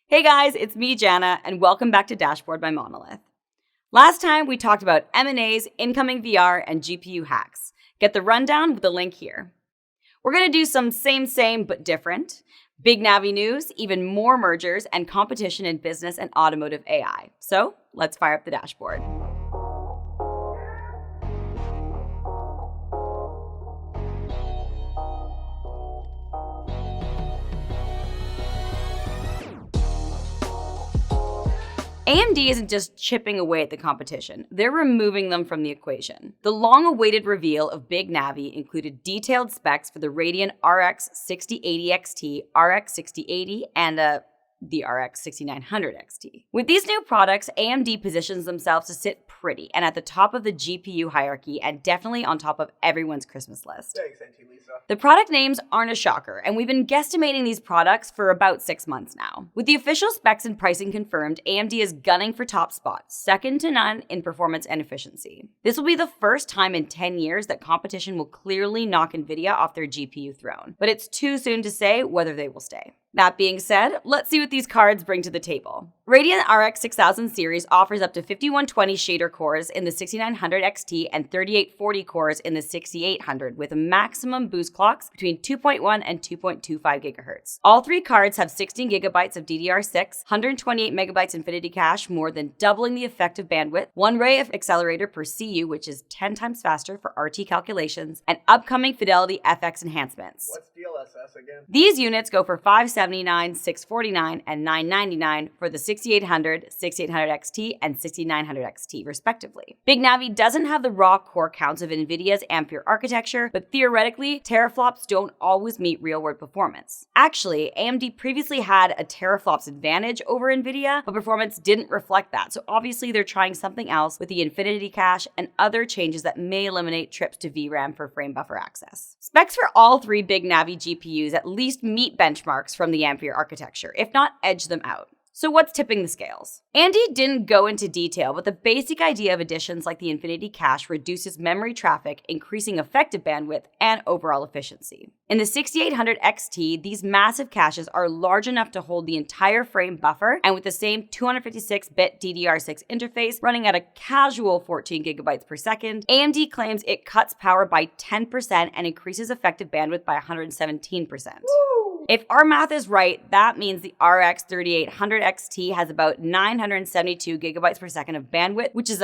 Hey guys, it's me, Jana, and welcome back to Dashboard by Monolith. Last time we talked about M&As, incoming VR, and GPU hacks. Get the rundown with the link here. We're going to do some same but different. Big Navi news, even more mergers, and competition in business and automotive AI. So let's fire up the dashboard. AMD isn't just chipping away at the competition, they're removing them from the equation. The long-awaited reveal of Big Navi included detailed specs for the Radeon RX 6080 XT, RX 6080, and the RX 6900 XT. With these new products, AMD positions themselves to sit pretty and at the top of the GPU hierarchy and definitely on top of everyone's Christmas list. Thanks, Auntie Lisa. The product names aren't a shocker, and we've been guesstimating these products for about 6 months now. With the official specs and pricing confirmed, AMD is gunning for top spots, second to none in performance and efficiency. This will be the first time in 10 years that competition will clearly knock NVIDIA off their GPU throne, but it's too soon to say whether they will stay. That being said, let's see what these cards bring to the table. Radeon RX 6000 series offers up to 5120 shader cores in the 6900 XT and 3840 cores in the 6800 with a maximum boost clocks between 2.1 and 2.25 GHz. All three cards have 16 GB of DDR6, 128 MB Infinity Cache, more than doubling the effective bandwidth, 1 ray of accelerator per CU, which is 10 times faster for RT calculations, and upcoming Fidelity FX enhancements. What's DLSS again? These units go for $579, $649, and $999 for the 6800, 6800 XT, and 6900 XT, respectively. Big Navi doesn't have the raw core counts of NVIDIA's Ampere architecture, but theoretically, teraflops don't always meet real-world performance. Actually, AMD previously had a teraflops advantage over NVIDIA, but performance didn't reflect that, so obviously they're trying something else with the Infinity Cache and other changes that may eliminate trips to VRAM for frame buffer access. Specs for all three Big Navi GPUs at least meet benchmarks from the Ampere architecture, if not edge them out. So what's tipping the scales? Andy didn't go into detail, but the basic idea of additions like the Infinity Cache reduces memory traffic, increasing effective bandwidth and overall efficiency. In the 6800 XT, these massive caches are large enough to hold the entire frame buffer, and with the same 256-bit DDR6 interface running at a casual 14 GB per second, AMD claims it cuts power by 10% and increases effective bandwidth by 117%. Woo! If our math is right, that means the RX 3800 XT has about 972 gigabytes per second of bandwidth, which is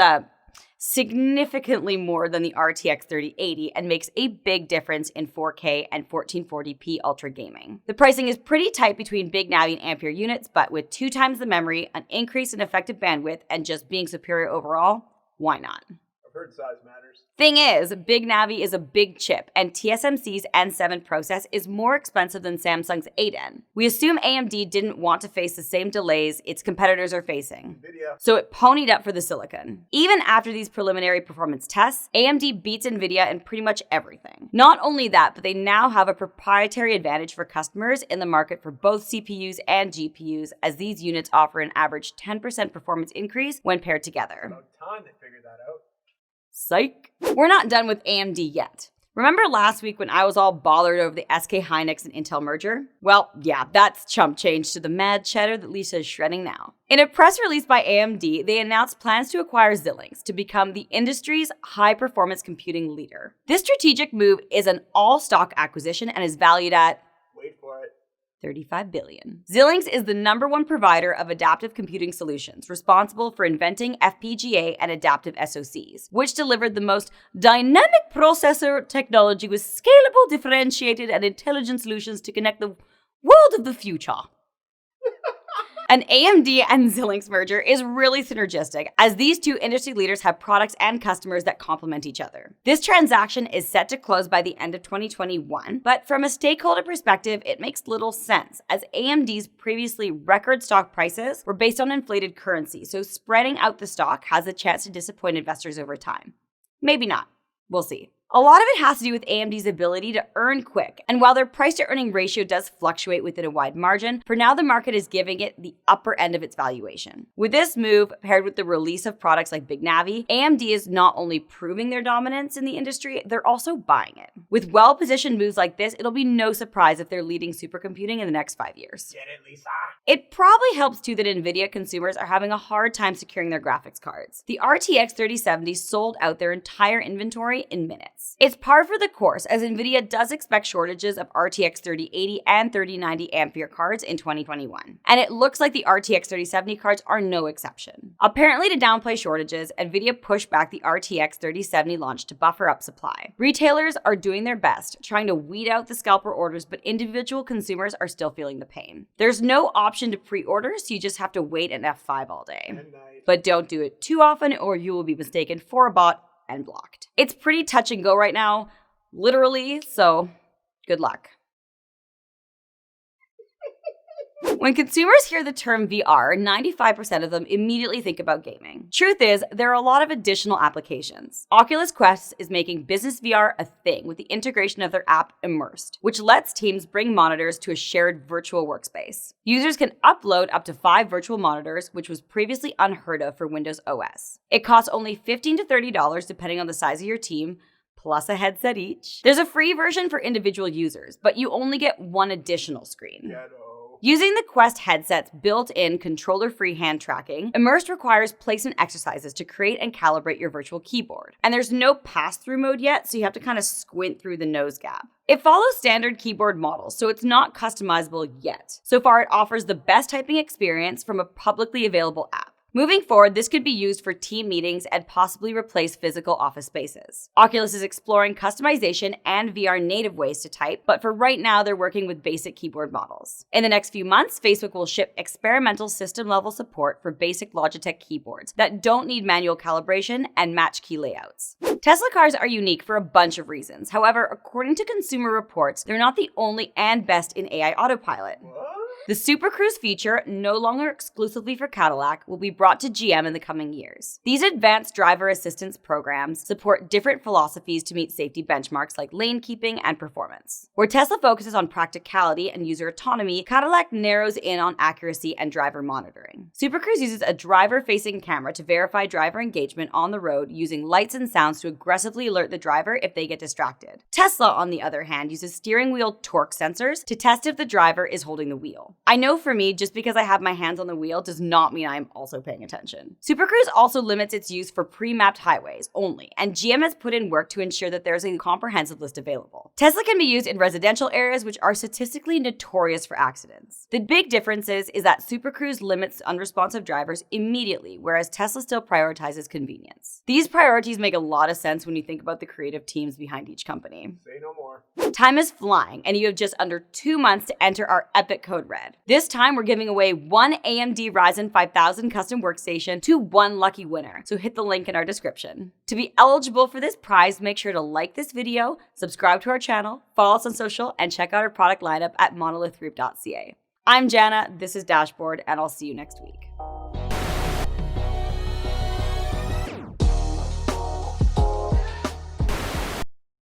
significantly more than the RTX 3080 and makes a big difference in 4K and 1440p ultra gaming. The pricing is pretty tight between Big Navi and Ampere units, but with 2 times the memory, an increase in effective bandwidth, and just being superior overall, why not? I've heard size matters. Thing is, Big Navi is a big chip, and TSMC's N7 process is more expensive than Samsung's 8N. We assume AMD didn't want to face the same delays its competitors are facing, NVIDIA. so it ponied up for the silicon. Even after these preliminary performance tests, AMD beats NVIDIA in pretty much everything. Not only that, but they now have a proprietary advantage for customers in the market for both CPUs and GPUs, as these units offer an average 10% performance increase when paired together. About time they figured that out. Psych. We're not done with AMD yet. Remember last week when I was all bothered over the SK Hynix and Intel merger? Well, yeah, that's chump change to the mad cheddar that Lisa is shredding now. In a press release by AMD, they announced plans to acquire Xilinx to become the industry's high-performance computing leader. This strategic move is an all-stock acquisition and is valued at, wait for it, $35 billion. Xilinx is the #1 provider of adaptive computing solutions, responsible for inventing FPGA and adaptive SoCs, which delivered the most dynamic processor technology with scalable, differentiated, and intelligent solutions to connect the world of the future. An AMD and Xilinx merger is really synergistic, as these two industry leaders have products and customers that complement each other. This transaction is set to close by the end of 2021, but from a stakeholder perspective, it makes little sense, as AMD's previously record stock prices were based on inflated currency, so spreading out the stock has a chance to disappoint investors over time. Maybe not. We'll see. A lot of it has to do with AMD's ability to earn quick, and while their price-to-earning ratio does fluctuate within a wide margin, for now the market is giving it the upper end of its valuation. With this move, paired with the release of products like Big Navi, AMD is not only proving their dominance in the industry, they're also buying it. With well-positioned moves like this, it'll be no surprise if they're leading supercomputing in the next 5 years. Get it, Lisa? It probably helps too that NVIDIA consumers are having a hard time securing their graphics cards. The RTX 3070 sold out their entire inventory in minutes. It's par for the course, as NVIDIA does expect shortages of RTX 3080 and 3090 Ampere cards in 2021. And it looks like the RTX 3070 cards are no exception. Apparently, to downplay shortages, NVIDIA pushed back the RTX 3070 launch to buffer up supply. Retailers are doing their best, trying to weed out the scalper orders, but individual consumers are still feeling the pain. There's no option to pre-order, so you just have to wait in F5 all day. But don't do it too often or you will be mistaken for a bot and blocked. It's pretty touch and go right now, literally, so good luck. When consumers hear the term VR, 95% of them immediately think about gaming. Truth is, there are a lot of additional applications. Oculus Quest is making business VR a thing with the integration of their app Immersed, which lets teams bring monitors to a shared virtual workspace. Users can upload up to 5 virtual monitors, which was previously unheard of for Windows OS. It costs only $15 to $30 depending on the size of your team, plus a headset each. There's a free version for individual users, but you only get one additional screen. Using the Quest headset's built-in controller-free hand tracking, Immersed requires placement exercises to create and calibrate your virtual keyboard. And there's no pass-through mode yet, so you have to kind of squint through the nose gap. It follows standard keyboard models, so it's not customizable yet. So far, it offers the best typing experience from a publicly available app. Moving forward, this could be used for team meetings and possibly replace physical office spaces. Oculus is exploring customization and VR native ways to type, but for right now, they're working with basic keyboard models. In the next few months, Facebook will ship experimental system-level support for basic Logitech keyboards that don't need manual calibration and match key layouts. Tesla cars are unique for a bunch of reasons. However, according to Consumer Reports, they're not the only and best in AI autopilot. The Super Cruise feature, no longer exclusively for Cadillac, will be brought to GM in the coming years. These advanced driver assistance programs support different philosophies to meet safety benchmarks like lane keeping and performance. Where Tesla focuses on practicality and user autonomy, Cadillac narrows in on accuracy and driver monitoring. Super Cruise uses a driver-facing camera to verify driver engagement on the road using lights and sounds to aggressively alert the driver if they get distracted. Tesla, on the other hand, uses steering wheel torque sensors to test if the driver is holding the wheel. I know for me, just because I have my hands on the wheel does not mean I'm also paying attention. Super Cruise also limits its use for pre-mapped highways only, and GM has put in work to ensure that there's a comprehensive list available. Tesla can be used in residential areas which are statistically notorious for accidents. The big difference is that Super Cruise limits unresponsive drivers immediately, whereas Tesla still prioritizes convenience. These priorities make a lot of sense when you think about the creative teams behind each company. Say no more. Time is flying, and you have just under 2 months to enter our epic code red. This time, we're giving away one AMD Ryzen 5000 custom workstation to one lucky winner, so hit the link in our description. To be eligible for this prize, make sure to like this video, subscribe to our channel, follow us on social, and check out our product lineup at monolithgroup.ca. I'm Jana, this is Dashboard, and I'll see you next week.